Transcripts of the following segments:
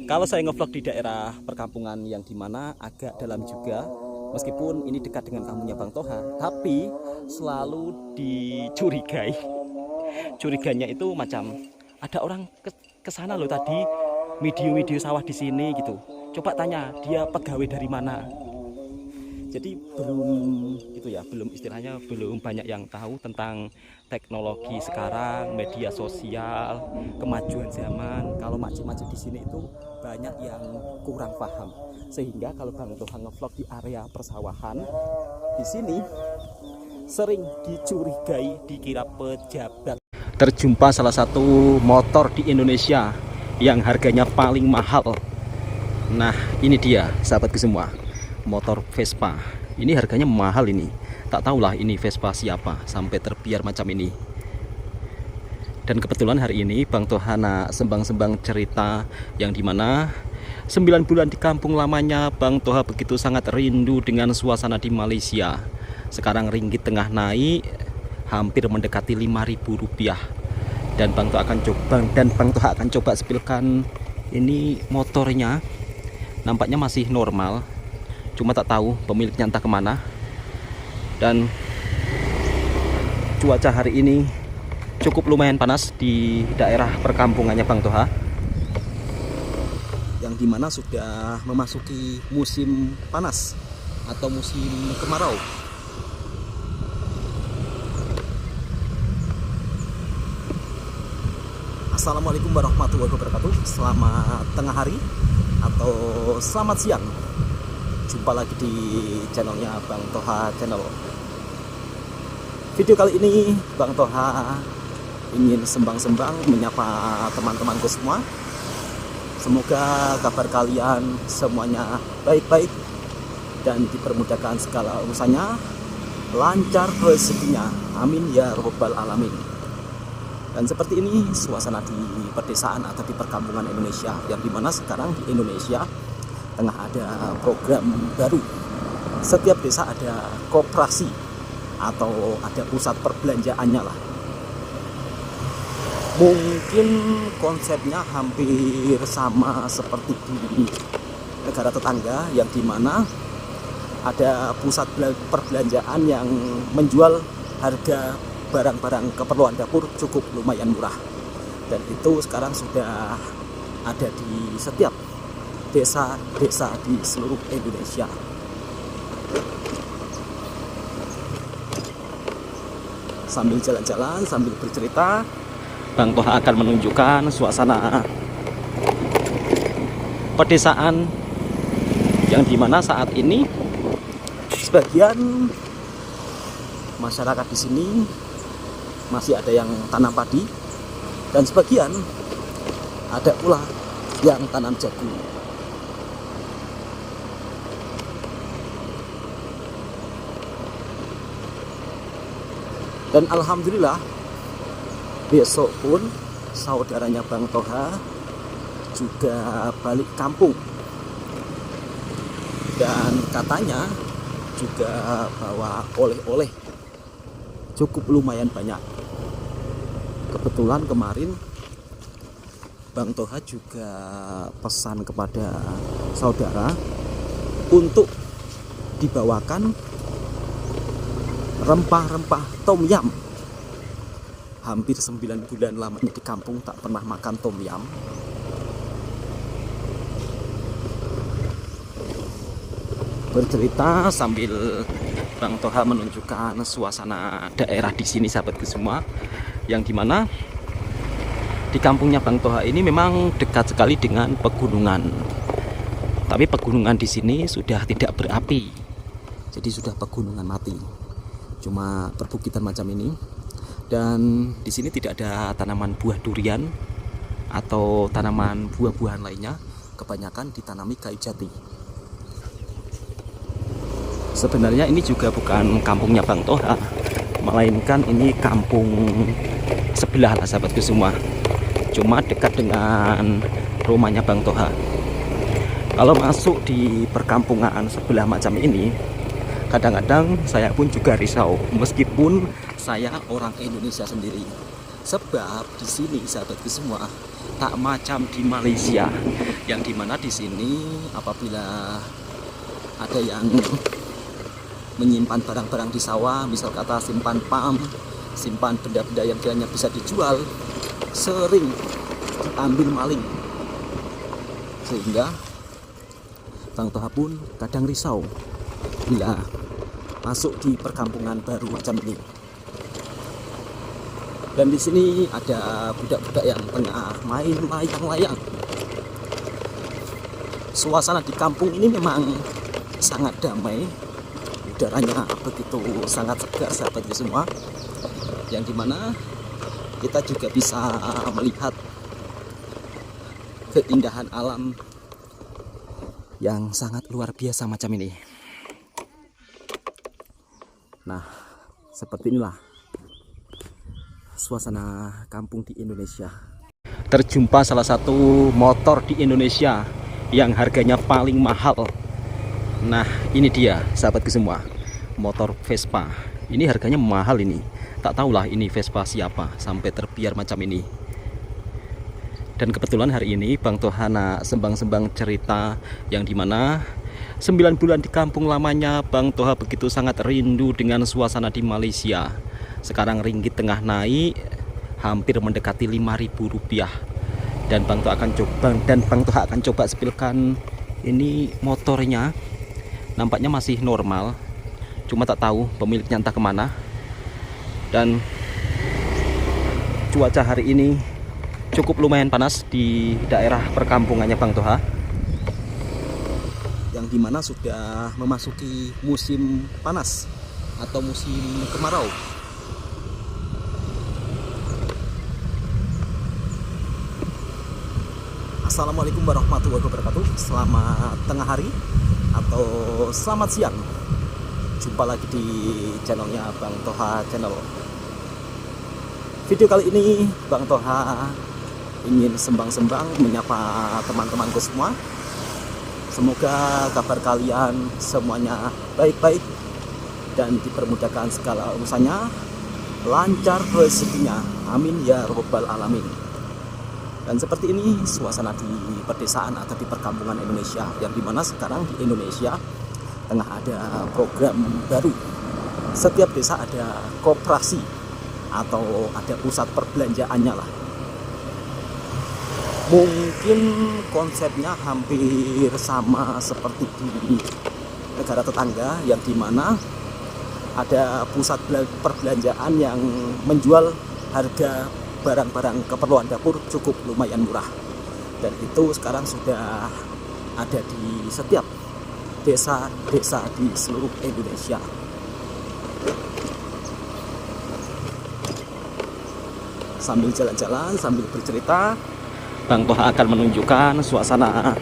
Kalau saya ngevlog di daerah perkampungan yang dimana agak dalam juga, meskipun ini dekat dengan kampungnya Bang Toha, tapi selalu dicurigai. Curiganya itu macam ada orang ke sana loh tadi, video-video sawah di sini gitu. Coba tanya dia pegawai dari mana. Jadi belum istilahnya belum banyak yang tahu tentang teknologi sekarang, media sosial, kemajuan zaman. Kalau macet-macet di sini itu banyak yang kurang paham. Sehingga kalau Bang Toha ngevlog di area persawahan di sini sering dicurigai, dikira pejabat. Terjumpa salah satu motor di Indonesia yang harganya paling mahal. Nah, ini dia sahabatku semua. Motor Vespa ini harganya mahal ini, tak tahulah ini Vespa siapa sampai terbiar macam ini. Dan kebetulan hari ini Bang Toha nak sembang-sembang cerita yang dimana 9 bulan di kampung lamanya Bang Toha begitu sangat rindu dengan suasana di Malaysia. Sekarang ringgit tengah naik hampir mendekati Rp5.000 dan Bang Toha akan coba sepilkan ini motornya. Nampaknya masih normal, cuma tak tahu pemiliknya entah kemana. Dan cuaca hari ini cukup lumayan panas di daerah perkampungannya Bang Toha, yang dimana sudah memasuki musim panas atau musim kemarau. Assalamualaikum warahmatullahi wabarakatuh. Selamat tengah hari atau selamat siang. Jumpa lagi di channelnya Bang Toha Channel. Video kali ini Bang Toha ingin sembang-sembang menyapa teman-temanku semua. Semoga kabar kalian semuanya baik-baik dan dipermudahkan segala urusannya, lancar rezekinya, amin ya robbal alamin. Dan seperti ini suasana di pedesaan atau di perkampungan Indonesia, yang dimana sekarang di Indonesia tengah ada program baru. Setiap desa ada koperasi atau ada pusat perbelanjaannya lah. Mungkin konsepnya hampir sama seperti di negara tetangga, yang dimana ada pusat perbelanjaan yang menjual harga barang-barang keperluan dapur cukup lumayan murah. Dan itu sekarang sudah ada di setiap desa-desa di seluruh Indonesia. Sambil jalan-jalan, sambil bercerita, Bang Toha akan menunjukkan suasana pedesaan yang dimana saat ini sebagian masyarakat di sini masih ada yang tanam padi dan sebagian ada pula yang tanam jagung. Dan alhamdulillah besok pun saudaranya Bang Toha juga balik kampung, dan katanya juga bawa oleh-oleh cukup lumayan banyak. Kebetulan kemarin Bang Toha juga pesan kepada saudara untuk dibawakan rempah-rempah tom yam. Hampir 9 bulan lamanya di kampung tak pernah makan tom yam. Bercerita sambil Bang Toha menunjukkan suasana daerah di sini sahabatku semua, yang dimana di kampungnya Bang Toha ini memang dekat sekali dengan pegunungan. Tapi pegunungan di sini sudah tidak berapi, jadi sudah pegunungan mati, cuma perbukitan macam ini. Dan di sini tidak ada tanaman buah durian atau tanaman buah-buahan lainnya, kebanyakan ditanami kayu jati. Sebenarnya ini juga bukan kampungnya Bang Toha, melainkan ini kampung sebelah lah sahabatku semua, cuma dekat dengan rumahnya Bang Toha. Kalau masuk di perkampungan sebelah macam ini, kadang-kadang saya pun juga risau, meskipun saya orang Indonesia sendiri. Sebab di sini sahabatku semua, tak macam di Malaysia, yang dimana di sini apabila ada yang menyimpan barang-barang di sawah, misal kata simpan pam, simpan benda-benda yang kiranya bisa dijual, sering diambil maling, sehingga Bang Toha pun kadang risau bila masuk di perkampungan baru macam ini. Dan di sini ada budak-budak yang tengah main layang-layang. Suasana di kampung ini memang sangat damai, udaranya begitu sangat segar sahabat semua, yang dimana kita juga bisa melihat keindahan alam yang sangat luar biasa macam ini. Nah, seperti inilah suasana kampung di Indonesia. Terjumpa salah satu motor di Indonesia yang harganya paling mahal. Nah, ini dia sahabatku semua, motor Vespa. Ini harganya mahal ini. Tak tahulah ini Vespa siapa sampai terbiar macam ini. Dan kebetulan hari ini Bang Toha nak sembang-sembang cerita yang dimana 9 bulan di kampung lamanya Bang Toha begitu sangat rindu dengan suasana di Malaysia. Sekarang ringgit tengah naik hampir mendekati Rp5.000. Dan Bang Toha akan coba sepilkan ini motornya. Nampaknya masih normal, cuma tak tahu pemiliknya entah kemana. Dan cuaca hari ini cukup lumayan panas di daerah perkampungannya Bang Toha, yang dimana sudah memasuki musim panas atau musim kemarau. Assalamualaikum warahmatullahi wabarakatuh. Selamat tengah hari atau selamat siang. Jumpa lagi di channelnya Bang Toha Channel. Video kali ini Bang Toha ingin sembang-sembang menyapa teman-temanku semua. Semoga kabar kalian semuanya baik-baik dan dipermudahkan segala urusannya, lancar rezekinya. Amin ya rabbal alamin. Dan seperti ini suasana di pedesaan atau di perkampungan Indonesia, yang dimana sekarang di Indonesia tengah ada program baru. Setiap desa ada koperasi atau ada pusat perbelanjaannya lah. Mungkin konsepnya hampir sama seperti di negara tetangga, yang dimana ada pusat perbelanjaan yang menjual harga barang-barang keperluan dapur cukup lumayan murah. Dan itu sekarang sudah ada di setiap desa-desa di seluruh Indonesia. Sambil jalan-jalan, sambil bercerita, Bang Toha akan menunjukkan suasana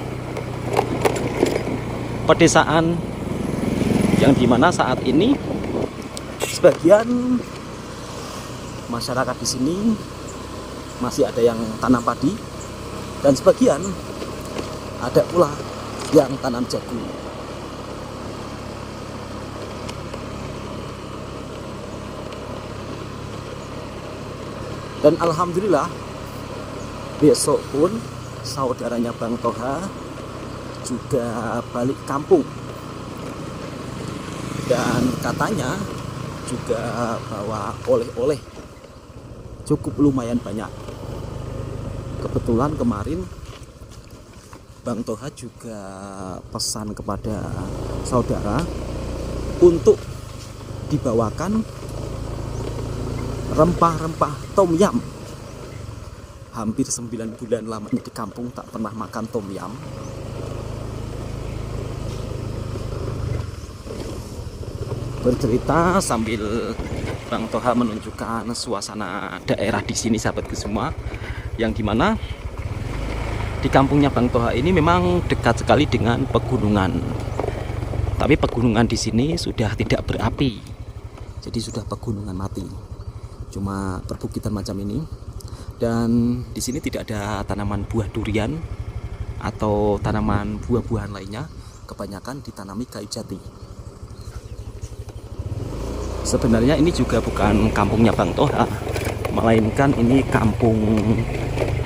pedesaan yang dimana saat ini sebagian masyarakat di sini masih ada yang tanam padi, dan sebagian ada pula yang tanam jagung. Dan alhamdulillah besok pun saudaranya Bang Toha juga balik kampung, dan katanya juga bawa oleh-oleh cukup lumayan banyak. Kebetulan kemarin Bang Toha juga pesan kepada saudara untuk dibawakan rempah-rempah tom yam. Hampir 9 bulan lamanya di kampung tak pernah makan tom yam. Bercerita sambil Bang Toha menunjukkan suasana daerah di sini sahabatku semua, yang dimana di kampungnya Bang Toha ini memang dekat sekali dengan pegunungan. Tapi pegunungan di sini sudah tidak berapi, jadi sudah pegunungan mati, cuma perbukitan macam ini. Dan di sini tidak ada tanaman buah durian atau tanaman buah-buahan lainnya, kebanyakan ditanami kayu jati. Sebenarnya ini juga bukan kampungnya Bang Toha, melainkan ini kampung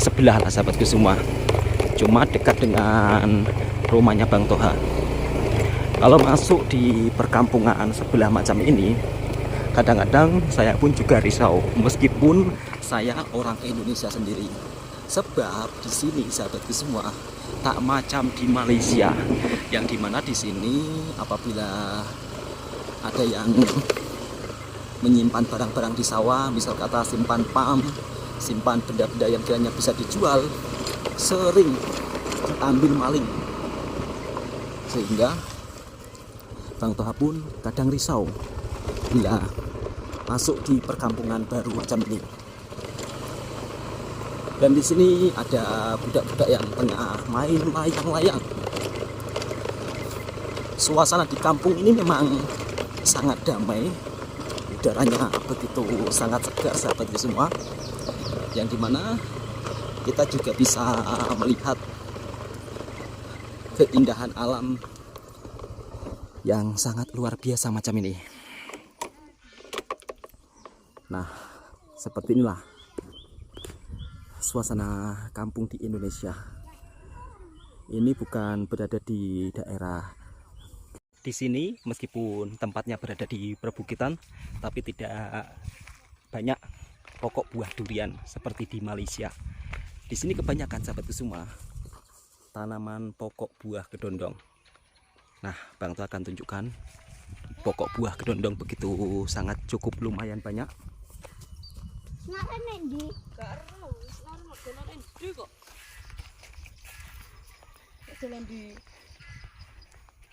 sebelah lah sahabatku semua, cuma dekat dengan rumahnya Bang Toha. Kalau masuk di perkampungan sebelah macam ini, kadang-kadang saya pun juga risau, meskipun saya orang Indonesia sendiri. Sebab di sini sahabatku semua tak macam di Malaysia, yang dimana di sini apabila ada yang menyimpan barang-barang di sawah, misal kata simpan pam, simpan benda-benda yang kiranya bisa dijual, sering diambil maling. Sehingga Bang Toha pun kadang risau bila masuk di perkampungan baru macam ini. Dan di sini ada budak-budak yang tengah main layang-layang. Suasana di kampung ini memang sangat damai, udaranya begitu sangat segar sahabatku semua, yang dimana kita juga bisa melihat keindahan alam yang sangat luar biasa macam ini. Nah, seperti inilah suasana kampung di Indonesia. Ini bukan berada di daerah. Di sini meskipun tempatnya berada di perbukitan, tapi tidak banyak pokok buah durian seperti di Malaysia. Di sini kebanyakan sahabatku semua tanaman pokok buah kedondong. Nah, Bang Toha akan tunjukkan pokok buah kedondong begitu sangat cukup lumayan banyak.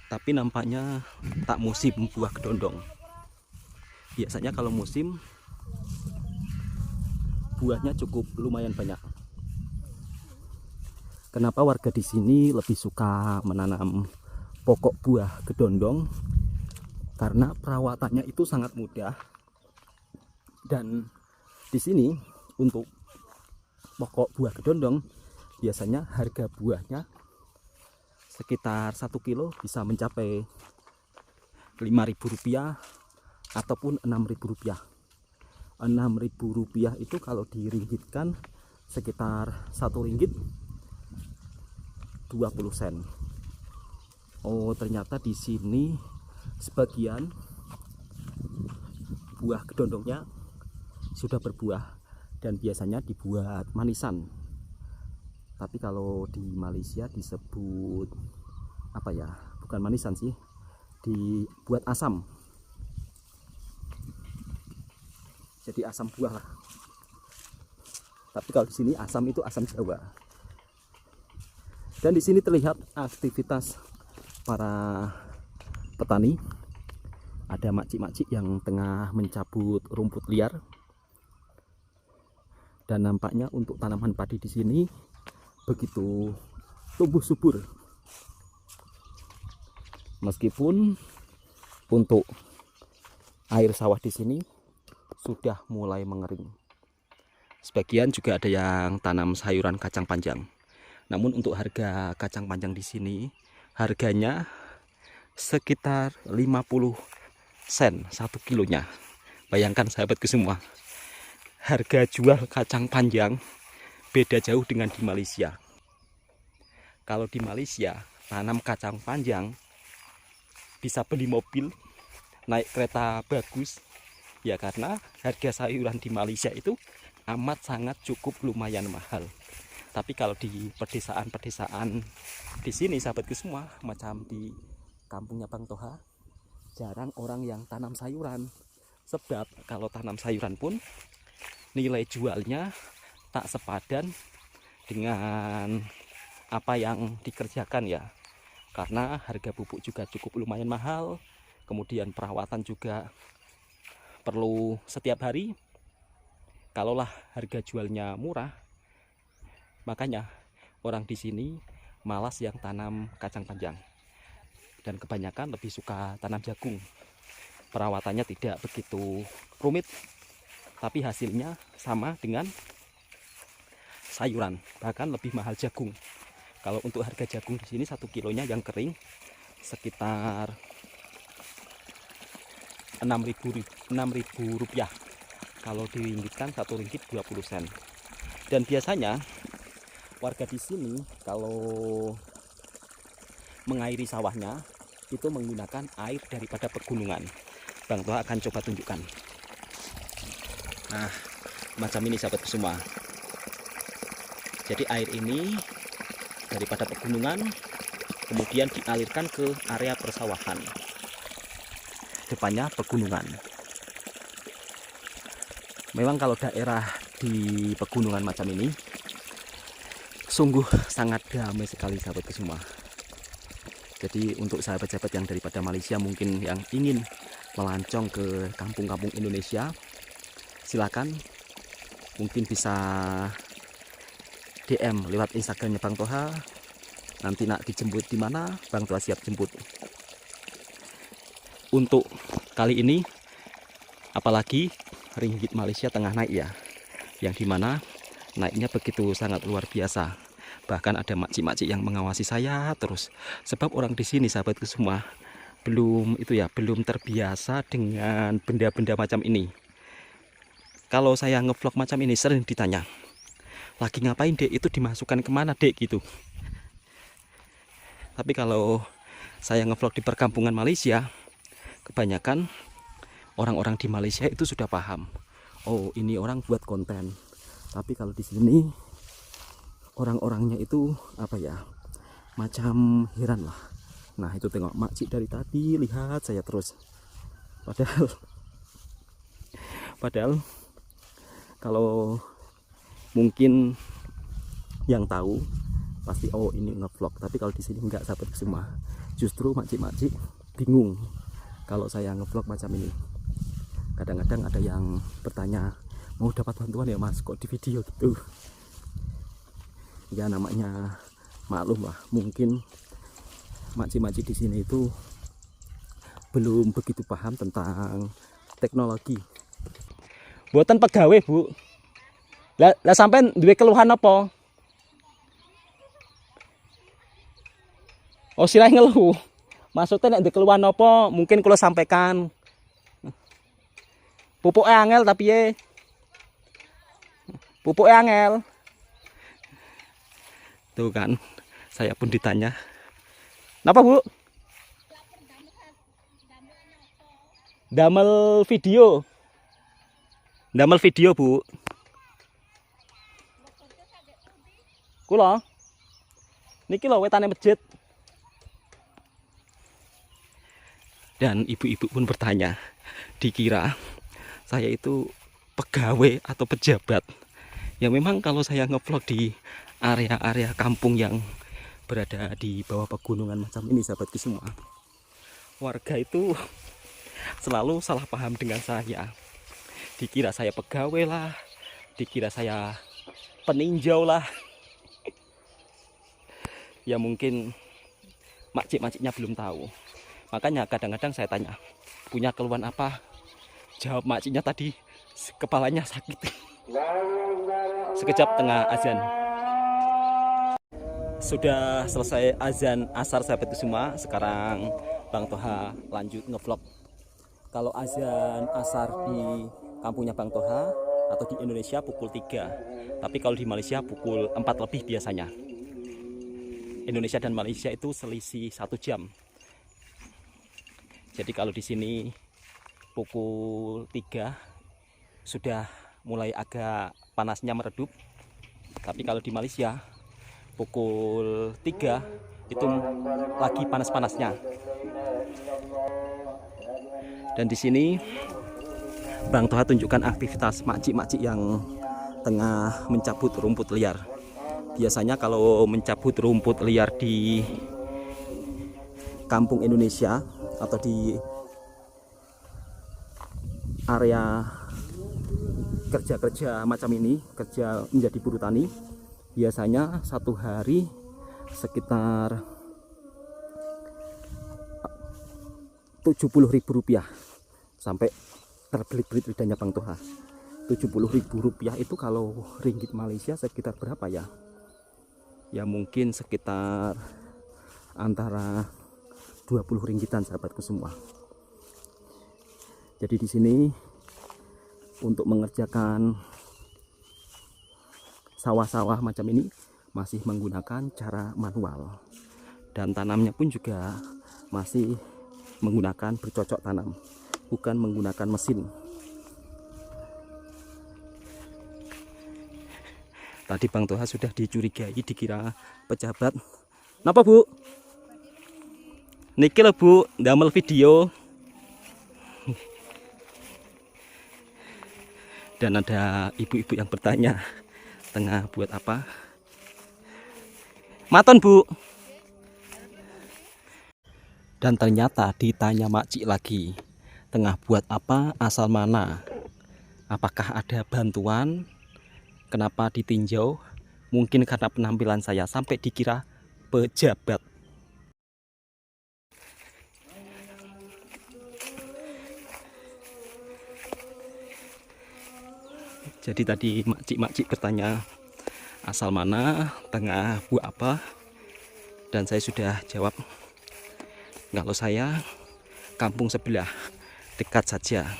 Tapi nampaknya tak musim buah kedondong. Biasanya kalau musim buahnya cukup lumayan banyak. Kenapa warga di sini lebih suka menanam pokok buah kedondong? Karena perawatannya itu sangat mudah. Dan di sini untuk pokok buah kedondong biasanya harga buahnya sekitar 1 kilo bisa mencapai Rp5.000 ataupun Rp6.000. Rp6.000 itu kalau diringgitkan sekitar Rp1 20 sen. Oh, ternyata di sini sebagian buah kedondongnya sudah berbuah dan biasanya dibuat manisan. Tapi kalau di Malaysia disebut apa ya? Bukan manisan sih, dibuat asam. Jadi asam buah lah. Tapi kalau di sini asam itu asam Jawa. Dan di sini terlihat aktivitas para petani. Ada makcik-makcik yang tengah mencabut rumput liar. Dan nampaknya untuk tanaman padi di sini begitu tumbuh subur. Meskipun untuk air sawah di sini sudah mulai mengering. Sebagian juga ada yang tanam sayuran kacang panjang. Namun untuk harga kacang panjang di sini harganya sekitar 50 sen 1 kilonya. Bayangkan sahabatku semua, harga jual kacang panjang beda jauh dengan di Malaysia. Kalau di Malaysia tanam kacang panjang bisa beli mobil, naik kereta bagus ya, karena harga sayuran di Malaysia itu amat sangat cukup lumayan mahal. Tapi kalau di pedesaan-pedesaan di sini sahabatku semua, macam di kampungnya Bang Toha, jarang orang yang tanam sayuran. Sebab kalau tanam sayuran pun nilai jualnya tak sepadan dengan apa yang dikerjakan ya. Karena harga pupuk juga cukup lumayan mahal. Kemudian perawatan juga perlu setiap hari. Kalaulah harga jualnya murah, makanya orang di sini malas yang tanam kacang panjang. Dan kebanyakan lebih suka tanam jagung. Perawatannya tidak begitu rumit, tapi hasilnya sama dengan sayuran, bahkan lebih mahal jagung. Kalau untuk harga jagung di sini 1 kilonya yang kering sekitar Rp6.000. Kalau diringgitkan Rp1.20. Dan biasanya warga di sini kalau mengairi sawahnya itu menggunakan air daripada pegunungan. Bang Toha akan coba tunjukkan. Nah, macam ini sahabatku semua. Jadi air ini daripada pegunungan kemudian dialirkan ke area persawahan. Depannya pegunungan. Memang kalau daerah di pegunungan macam ini sungguh sangat damai sekali sahabatku semua. Jadi untuk sahabat-sahabat yang daripada Malaysia mungkin yang ingin melancong ke kampung-kampung Indonesia, silakan mungkin bisa DM lewat Instagramnya Bang Toha. Nanti nak dijemput di mana, Bang Toha siap jemput. Untuk kali ini, apalagi ringgit Malaysia tengah naik ya, yang dimana naiknya begitu sangat luar biasa. Bahkan ada makcik-makcik yang mengawasi saya terus. Sebab orang di sini sahabatku semua belum terbiasa dengan benda-benda macam ini. Kalau saya ngevlog macam ini sering ditanya, lagi ngapain dek, itu dimasukkan kemana dek gitu. Tapi kalau saya ngevlog di perkampungan Malaysia, kebanyakan orang-orang di Malaysia itu sudah paham. Oh, ini orang buat konten. Tapi kalau di sini orang-orangnya itu apa ya, macam heran lah. Nah itu tengok makcik dari tadi lihat saya terus. Padahal kalau mungkin yang tahu pasti oh ini ngevlog. Tapi kalau di sini enggak sahabat semua. Justru makcik-makcik bingung kalau saya ngevlog macam ini. Kadang-kadang ada yang bertanya, mau dapat bantuan ya mas, kok di video gitu. Ya namanya maklum lah, mungkin makcik-makcik di sini itu belum begitu paham tentang teknologi. Buatan pegawai bu, lah sampai duwe keluhan apa? Oh silai ngeluh, maksudnya nek keluhan apa? Mungkin kalau sampaikan. Pupuknya angel tapi ye, pupuknya angel. Tuh kan, saya pun ditanya, kenapa bu? Damel video bu. Kula, niki lho wetane masjid. Dan ibu-ibu pun bertanya, dikira saya itu pegawai atau pejabat. Ya memang kalau saya ngevlog di area-area kampung yang berada di bawah pegunungan macam ini sahabatku semua, warga itu selalu salah paham dengan saya. Dikira saya pegawai lah, dikira saya peninjau lah. Ya mungkin makcik-makciknya belum tahu. Makanya kadang-kadang saya tanya, punya keluhan apa? Jawab makciknya tadi, kepalanya sakit. Sekejap tengah azan. Sudah selesai azan asar sahabat semua. Sekarang Bang Toha lanjut ngevlog. Kalau azan asar di kampungnya Bang Toha atau di Indonesia pukul 3. Tapi kalau di Malaysia pukul 4 lebih biasanya. Indonesia dan Malaysia itu selisih 1 jam. Jadi kalau di sini pukul 3 sudah mulai agak panasnya meredup. Tapi kalau di Malaysia pukul 3 itu lagi panas-panasnya. Dan di sini Bang Toha tunjukkan aktivitas makcik-makcik yang tengah mencabut rumput liar. Biasanya kalau mencabut rumput liar di kampung Indonesia atau di area kerja-kerja macam ini, kerja menjadi buruh tani, biasanya satu hari sekitar Rp70.000 sampai terbelit-belit lidahnya Bang Toha. Rp70.000 itu kalau ringgit Malaysia sekitar berapa ya? Ya mungkin sekitar antara 20 ringgitan sahabatku semua. Jadi di sini untuk mengerjakan sawah-sawah macam ini masih menggunakan cara manual, dan tanamnya pun juga masih menggunakan bercocok tanam, bukan menggunakan mesin. Tadi Bang Toha sudah dicurigai, dikira pejabat. Napa Bu? Niki lho Bu, ndamel video. Dan ada ibu-ibu yang bertanya, tengah buat apa? Maton Bu. Dan ternyata ditanya makcik lagi, tengah buat apa, asal mana? Apakah ada bantuan? Kenapa ditinjau? Mungkin karena penampilan saya sampai dikira pejabat. Jadi tadi makcik-makcik bertanya asal mana, tengah buat apa, dan saya sudah jawab kalau saya kampung sebelah, dekat saja.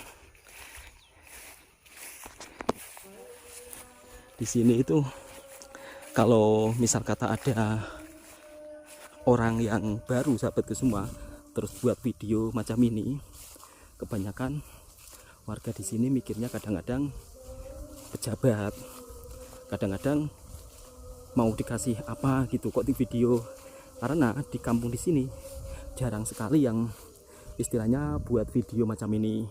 Di sini itu kalau misal kata ada orang yang baru, sahabatku semua, terus buat video macam ini, kebanyakan warga di sini mikirnya kadang-kadang pejabat, kadang-kadang mau dikasih apa gitu kok di video, karena di kampung di sini jarang sekali yang istilahnya buat video macam ini.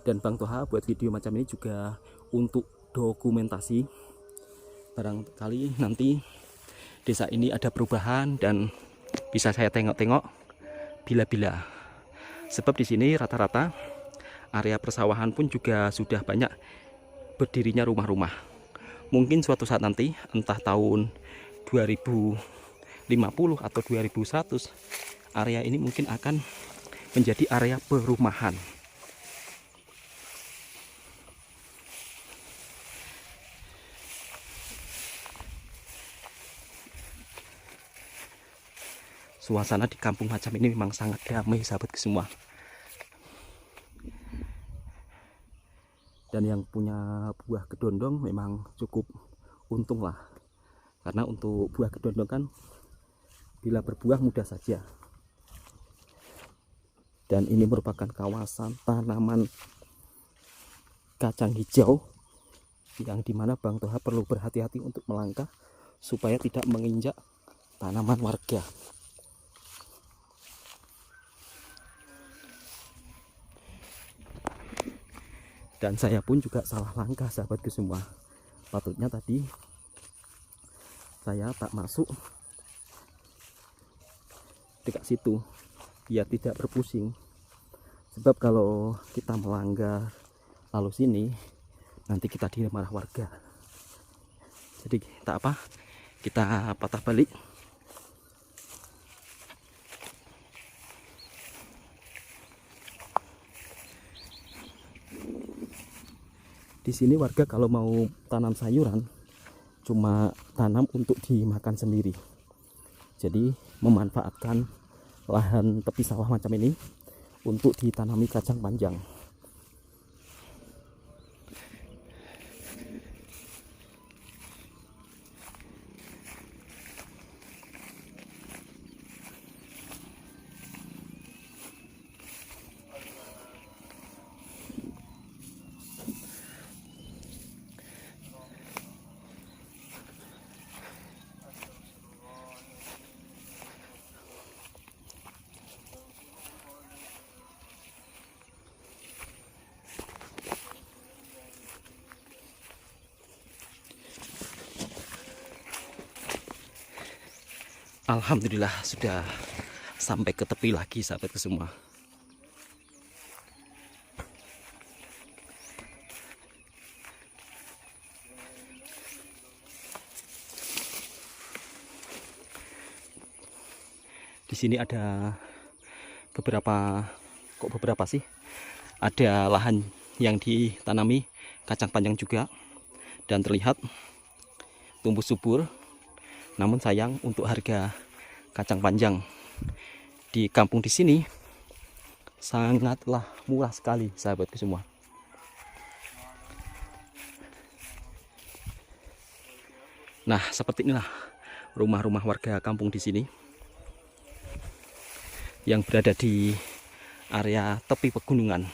Dan Bang Toha buat video macam ini juga untuk dokumentasi, barangkali nanti desa ini ada perubahan dan bisa saya tengok-tengok bila-bila. Sebab di sini rata-rata area persawahan pun juga sudah banyak berdirinya rumah-rumah. Mungkin suatu saat nanti, entah tahun 2050 atau 2100, area ini mungkin akan menjadi area perumahan. Suasana di kampung macam ini memang sangat damai, sahabatku semua. Dan yang punya buah kedondong memang cukup untung lah, karena untuk buah kedondong kan bila berbuah mudah saja. Dan ini merupakan kawasan tanaman kacang hijau yang dimana Bang Toha perlu berhati-hati untuk melangkah supaya tidak menginjak tanaman warga. Dan saya pun juga salah langkah, sahabatku semua. Patutnya tadi saya tak masuk dekat situ biar tidak berpusing. Sebab kalau kita melanggar lalu sini, nanti kita dimarah warga. Jadi tak apa, kita patah balik. Di sini warga kalau mau tanam sayuran cuma tanam untuk dimakan sendiri. Jadi memanfaatkan lahan tepi sawah macam ini untuk ditanami kacang panjang. Alhamdulillah sudah sampai ke tepi lagi, sahabatku semua. Di sini ada beberapa sih. Ada lahan yang ditanami kacang panjang juga dan terlihat tumbuh subur. Namun sayang untuk harga kacang panjang di kampung di sini sangatlah murah sekali, sahabatku semua. Nah, seperti inilah rumah-rumah warga kampung di sini yang berada di area tepi pegunungan.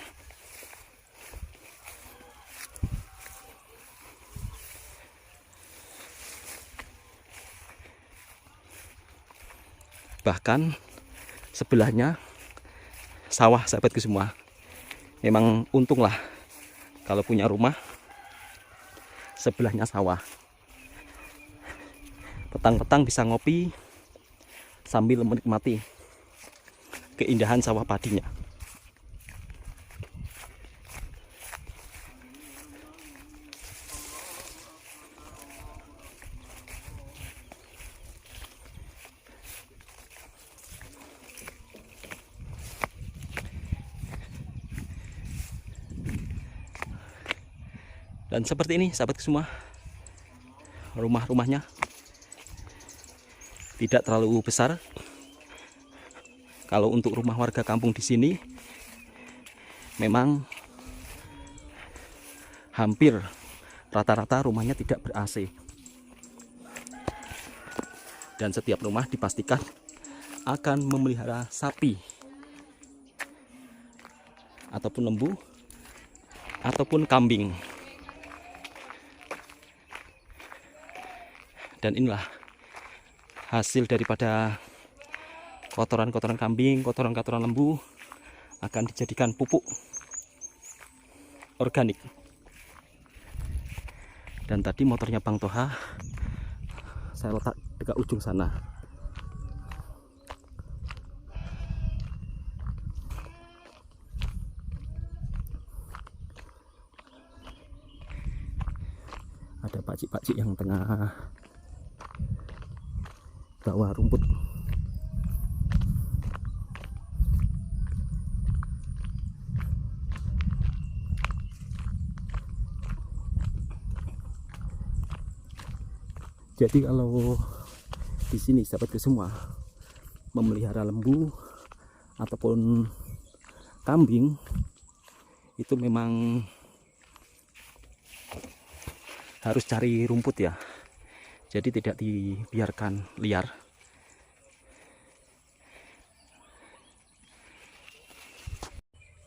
Bahkan sebelahnya sawah, sahabatku semua. Memang untunglah kalau punya rumah sebelahnya sawah. Petang-petang bisa ngopi sambil menikmati keindahan sawah padinya. Dan seperti ini sahabatku semua, rumah-rumahnya tidak terlalu besar. Kalau untuk rumah warga kampung di sini memang hampir rata-rata rumahnya tidak ber-AC. Dan setiap rumah dipastikan akan memelihara sapi ataupun lembu ataupun kambing. Dan inilah hasil daripada kotoran-kotoran kambing, kotoran-kotoran lembu akan dijadikan pupuk organik. Dan tadi motornya Bang Toha saya letak dekat ujung sana. Ada pakcik-pakcik yang tengah bawa rumput. Jadi kalau di sini sahabatku semua memelihara lembu ataupun kambing itu memang harus cari rumput ya. Jadi tidak dibiarkan liar.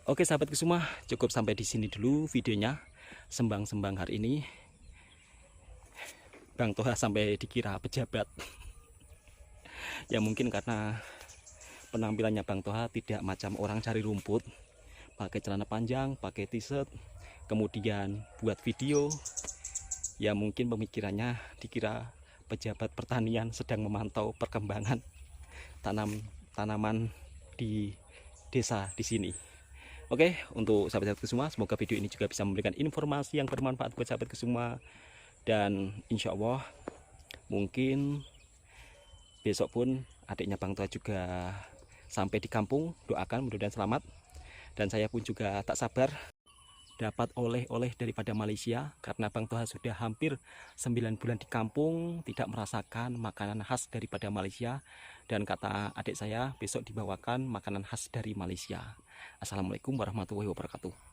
Oke sahabatku semua, cukup sampai di sini dulu videonya. Sembang-sembang hari ini. Bang Toha sampai dikira pejabat. Ya mungkin karena penampilannya Bang Toha tidak macam orang cari rumput. Pakai celana panjang, pakai t-shirt, kemudian buat video. Ya mungkin pemikirannya dikira pejabat pertanian sedang memantau perkembangan tanaman di desa di sini. Oke, untuk sahabat-sahabatku semua, semoga video ini juga bisa memberikan informasi yang bermanfaat buat sahabatku semua. Dan insya Allah mungkin besok pun adiknya Bang Toha juga sampai di kampung. Doakan mudah-mudahan selamat. Dan saya pun juga tak sabar dapat oleh-oleh daripada Malaysia, karena Bang Toha sudah hampir 9 bulan di kampung tidak merasakan makanan khas daripada Malaysia. Dan kata adik saya besok dibawakan makanan khas dari Malaysia. Assalamualaikum warahmatullahi wabarakatuh.